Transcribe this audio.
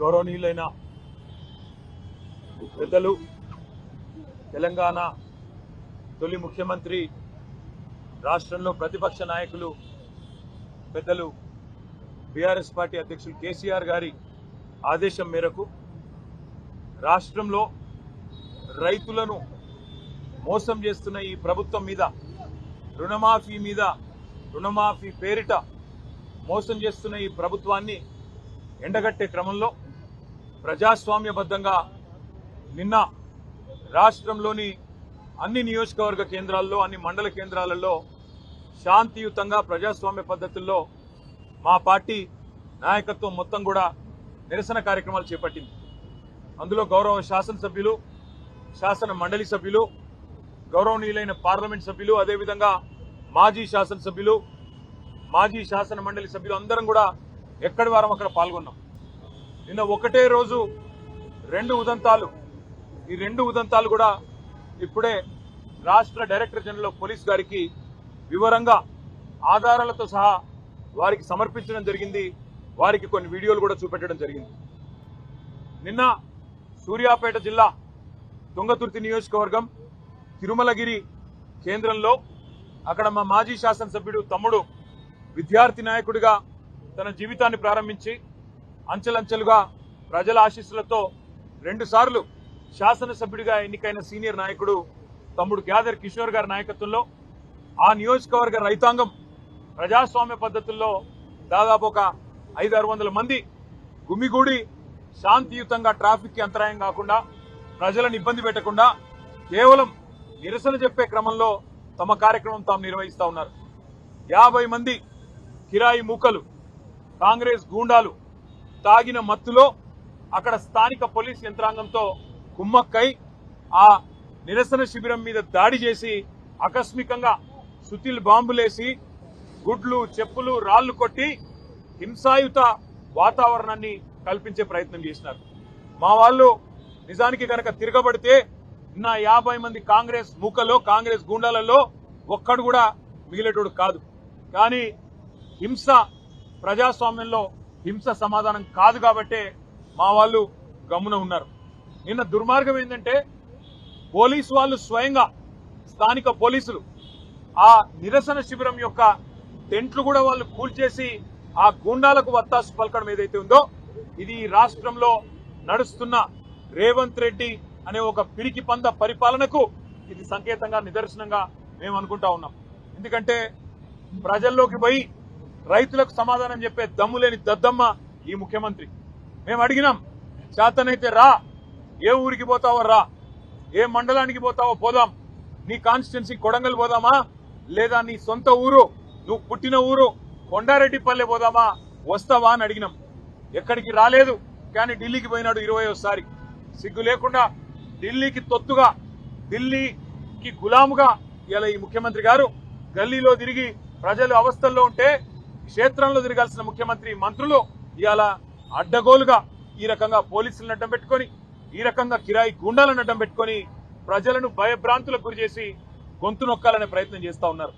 గౌరవనీయులైన పెద్దలు తెలంగాణ తొలి ముఖ్యమంత్రి రాష్ట్రంలో ప్రతిపక్ష నాయకులు పెద్దలు బీఆర్ఎస్ పార్టీ అధ్యక్షులు కేసీఆర్ గారి ఆదేశం మేరకు రాష్ట్రంలో రైతులను మోసం చేస్తున్న ఈ ప్రభుత్వం మీద రుణమాఫీ పేరిట మోసం చేస్తున్న ఈ ప్రభుత్వాన్ని ఎండగట్టే క్రమంలో ప్రజాస్వామ్యబద్ధంగా నిన్న రాష్ట్రంలోని అన్ని నియోజకవర్గ కేంద్రాల్లో అన్ని మండల కేంద్రాలలో శాంతియుతంగా ప్రజాస్వామ్య పద్ధతుల్లో మా పార్టీ నాయకత్వం మొత్తం కూడా నిరసన కార్యక్రమాలు చేపట్టింది. అందులో గౌరవ శాసనసభ్యులు, శాసన మండలి సభ్యులు, గౌరవనీయులైన పార్లమెంట్ సభ్యులు, అదేవిధంగా మాజీ శాసనసభ్యులు, మాజీ శాసన మండలి సభ్యులు అందరం కూడా ఎక్కడి వారం అక్కడ పాల్గొన్నాం. నిన్న ఒకటే రోజు రెండు ఉదంతాలు, ఈ రెండు ఉదంతాలు కూడా ఇప్పుడే రాష్ట్ర డైరెక్టర్ జనరల్ ఆఫ్ పోలీస్ గారికి వివరంగా ఆధారాలతో సహా వారికి సమర్పించడం జరిగింది. వారికి కొన్ని వీడియోలు కూడా చూపెట్టడం జరిగింది. నిన్న సూర్యాపేట జిల్లా తుంగతుర్తి నియోజకవర్గం తిరుమలగిరి కేంద్రంలో అక్కడ మా మాజీ శాసనసభ్యుడు తమ్ముడు విద్యార్థి నాయకుడిగా తన జీవితాన్ని ప్రారంభించి అంచెలంచెలుగా ప్రజల ఆశీస్సులతో 2 సార్లు శాసనసభ్యుడిగా ఎన్నికైన సీనియర్ నాయకుడు తమ్ముడు గ్యాదర్ కిషోర్ గారి నాయకత్వంలో ఆ నియోజకవర్గ రైతాంగం ప్రజాస్వామ్య పద్ధతుల్లో దాదాపు ఒక 500-600 మంది గుమిగూడి శాంతియుతంగా ట్రాఫిక్ కి అంతరాయం కాకుండా, ప్రజలను ఇబ్బంది పెట్టకుండా కేవలం నిరసన చెప్పే క్రమంలో తమ కార్యక్రమం తాము నిర్వహిస్తా ఉన్నారు. 50 మంది కిరాయి మూకలు, కాంగ్రెస్ గూండాలు తాగిన మత్తులో అక్కడ స్థానిక పోలీస్ యంత్రాంగంతో కుమ్మక్కై ఆ నిరసన శిబిరం మీద దాడి చేసి ఆకస్మికంగా సుతిల్ బాంబులేసి గుడ్లు, చెప్పులు, రాళ్లు కొట్టి హింసాయుత వాతావరణాన్ని కల్పించే ప్రయత్నం చేసినారు. మా వాళ్ళు నిజానికి కనుక తిరగబడితే నిన్న 50 మంది కాంగ్రెస్ మూకలో, కాంగ్రెస్ గూండాలలో ఒక్కడు కూడా మిగిలేటోడు కాదు. కానీ హింస ప్రజాస్వామ్యంలో హింస సమాధానం కాదు కాబట్టే మా వాళ్ళు గమ్మున ఉన్నారు. నిన్న దుర్మార్గం ఏంటంటే పోలీసు వాళ్ళు స్వయంగా, స్థానిక పోలీసులు ఆ నిరసన శిబిరం యొక్క టెంట్లు కూడా వాళ్ళు కూల్చేసి ఆ గూండాలకు వత్తాసు పలకడం ఏదైతే ఉందో ఇది రాష్ట్రంలో నడుస్తున్న రేవంత్ రెడ్డి అనే ఒక పిరికి పంద పరిపాలనకు ఇది సంకేతంగా, నిదర్శనంగా మేము అనుకుంటా ఉన్నాం. ఎందుకంటే ప్రజల్లోకి పోయి రైతులకు సమాధానం చెప్పే దమ్ము లేని దద్దమ్మ ఈ ముఖ్యమంత్రి. మేము అడిగినాం, చేతనైతే రా, ఏ ఊరికి పోతావో రా, ఏ మండలానికి పోతావో పోదాం, నీ కాన్స్టిట్యున్సీ కొడంగల్ పోదామా, లేదా నీ సొంత ఊరు, నువ్వు పుట్టిన ఊరు కొండారెడ్డిపల్లె పోదామా, వస్తావా అని అడిగినాం. ఎక్కడికి రాలేదు. కానీ ఢిల్లీకి పోయినాడు 20వ సిగ్గు లేకుండా ఢిల్లీకి తొత్తుగా, ఢిల్లీకి గులాముగా ఇలా ఈ ముఖ్యమంత్రి గారు గల్లీలో తిరిగి ప్రజలు అవస్థల్లో ఉంటే క్షేత్రంలో తిరగాల్సిన ముఖ్యమంత్రి, మంత్రులు ఇవాళ అడ్డగోలుగా ఈ రకంగా పోలీసులను అడ్డం పెట్టుకొని, ఈ రకంగా కిరాయి గుండాలను అడ్డం పెట్టుకొని ప్రజలను భయభ్రాంతులకు గురి చేసి గొంతు నొక్కాలనే ప్రయత్నం చేస్తా ఉన్నారు.